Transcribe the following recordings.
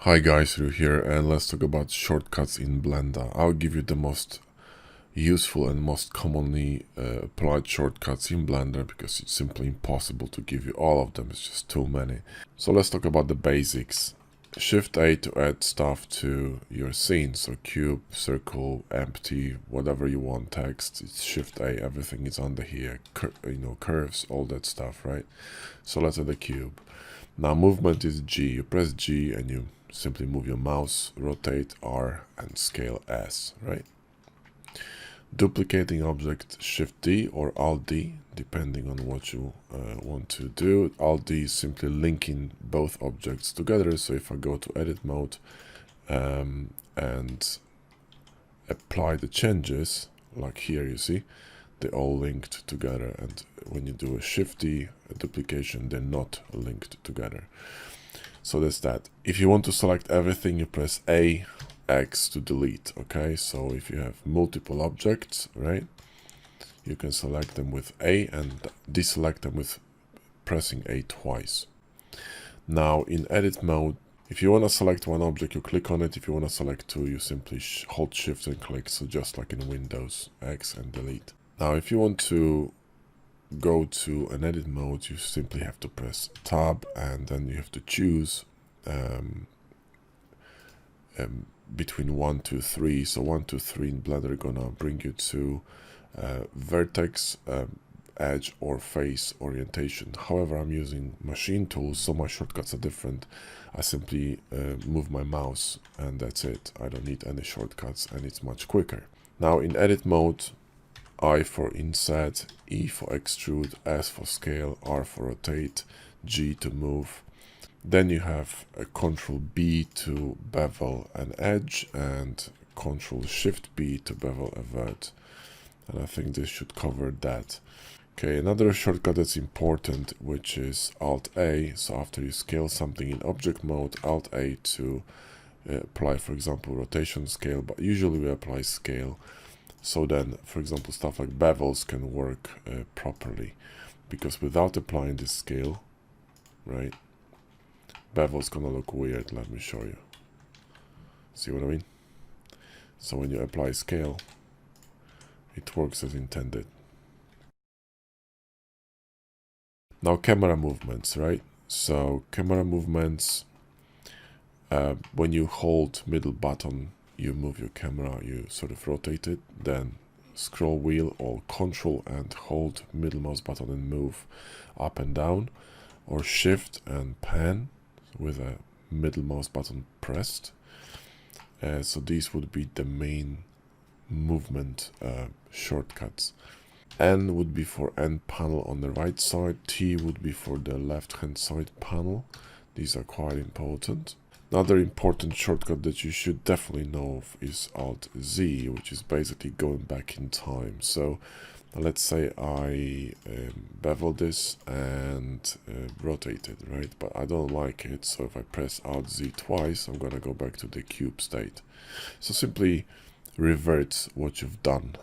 Hi guys, Ryu here, and let's talk about shortcuts in Blender. I'll give you the most useful and most commonly applied shortcuts in Blender because it's simply impossible to give you all of them, it's just too many. So let's talk about the basics. Shift A to add stuff to your scene, so cube, circle, empty, whatever you want, text, it's Shift A, everything is under here, curves, all that stuff, right? So let's add a cube. Now movement is G, you press G and you simply move your mouse, rotate R and scale S, right? Duplicating object, Shift D or Alt D, depending on what you want to do. Alt D is simply linking both objects together. So if I go to edit mode and apply the changes, like here you see, they're all linked together. And when you do a Shift D, a duplication, they're not linked together. So that's that. If you want to select everything, you press A, X to delete, okay? So if you have multiple objects, right, you can select them with A and deselect them with pressing A twice. Now in edit mode, if you want to select one object, you click on it. If you want to select two, you simply hold shift and click, so just like in Windows, X and delete. Now if you want to go to an edit mode, you simply have to press tab and then you have to choose between 1, 2, 3. So 1, 2, 3 in Blender gonna bring you to vertex, edge or face orientation. However, I'm using machine tools, so my shortcuts are different. I simply move my mouse and that's it. I don't need any shortcuts and it's much quicker. Now in edit mode, I for inset, E for extrude, S for scale, R for rotate, G to move. Then you have a Control B to bevel an edge and Control Shift B to bevel a vert. And I think this should cover that. Okay, another shortcut that's important, which is Alt A. So after you scale something in object mode, Alt A to apply, for example, rotation scale, but usually we apply scale. So then, for example, stuff like bevels can work properly, because without applying this scale, right, bevel's gonna look weird. Let me show you. See what I mean? So when you apply scale, it works as intended. Now camera movements, right? So camera movements, when you hold middle button, you move your camera, you sort of rotate it, then scroll wheel or control and hold middle mouse button and move up and down, or shift and pan with a middle mouse button pressed. So these would be the main movement shortcuts. N would be for end panel on the right side, T would be for the left hand side panel. These are quite important. Another important shortcut that you should definitely know of is Alt Z, which is basically going back in time. So let's say I bevel this and rotate it, right? But I don't like it, so if I press Alt Z twice, I'm gonna go back to the cube state. So simply revert what you've done.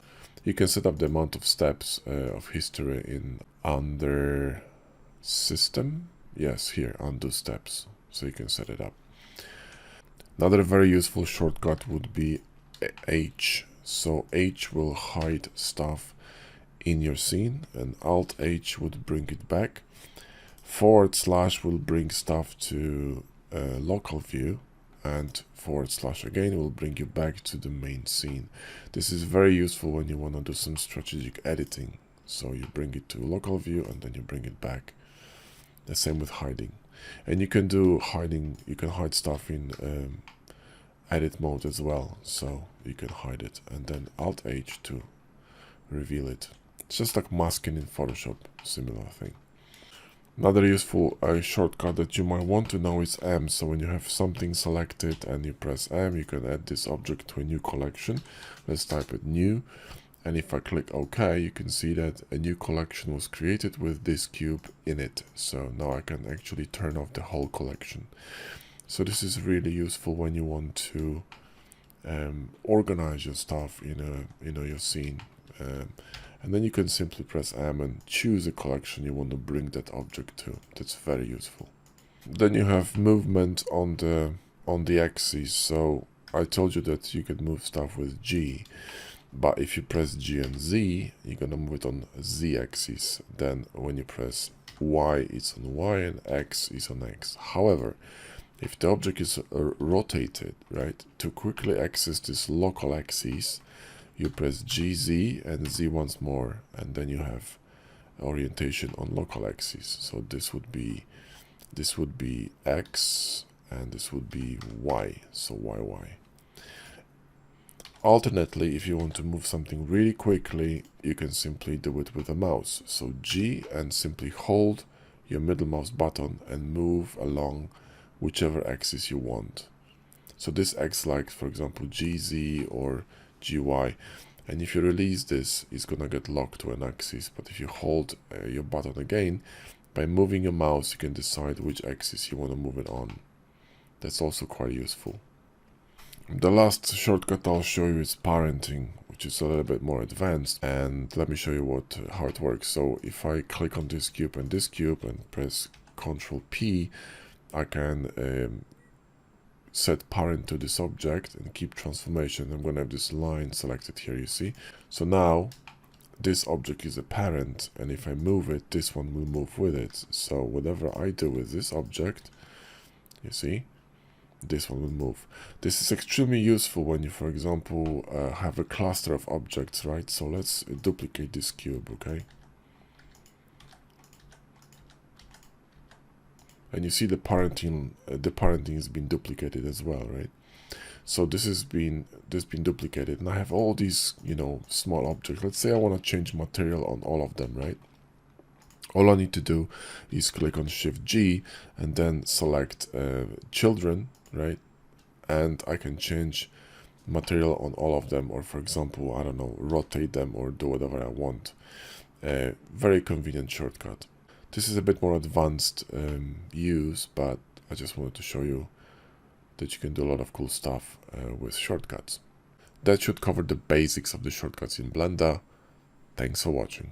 You can set up the amount of steps of history in under system. Yes, here, undo steps. So you can set it up. Another very useful shortcut would be H. So H will hide stuff in your scene and Alt H would bring it back. / will bring stuff to local view, and / again will bring you back to the main scene. This is very useful when you want to do some strategic editing. So you bring it to local view and then you bring it back. The same with hiding. And you can do hiding, you can hide stuff in edit mode as well. So you can hide it and then Alt H to reveal it. It's just like masking in Photoshop, similar thing. Another useful shortcut that you might want to know is M. So when you have something selected and you press M, you can add this object to a new collection. Let's type it new. And if I click OK, you can see that a new collection was created with this cube in it. So now I can actually turn off the whole collection. So this is really useful when you want to organize your stuff in your scene. And then you can simply press M and choose a collection you want to bring that object to. That's very useful. Then you have movement on the on the axis. So I told you that you could move stuff with G, but if you press G and Z, you're gonna move it on Z axis. Then when you press Y, it's on Y, and X is on X. However, if the object is rotated, right, to quickly access this local axis, you press GZ and Z once more, and then you have orientation on local axis. So this would be X, and this would be Y, so YY. Alternately, if you want to move something really quickly, you can simply do it with a mouse. So G and simply hold your middle mouse button and move along whichever axis you want. So this acts like, for example, GZ or GY. And if you release this, it's gonna get locked to an axis. But if you hold your button again, by moving your mouse, you can decide which axis you want to move it on. That's also quite useful. The last shortcut I'll show you is parenting, which is a little bit more advanced. And let me show you how it works. So if I click on this cube and press Ctrl P, I can set parent to this object and keep transformation. I'm going to have this line selected here, you see. So now this object is a parent, and if I move it, this one will move with it. So whatever I do with this object, you see, this one will move. This is extremely useful when you, for example, have a cluster of objects, right? So let's duplicate this cube, okay? And you see the parenting has been duplicated as well, right? So this has been duplicated, and I have all these, you know, small objects. Let's say I want to change material on all of them, right? All I need to do is click on Shift G and then select children, right? And I can change material on all of them, or for example, I don't know, rotate them or do whatever I want. Very convenient shortcut. This is a bit more advanced use, but I just wanted to show you that you can do a lot of cool stuff with shortcuts. That should cover the basics of the shortcuts in Blender. Thanks for watching.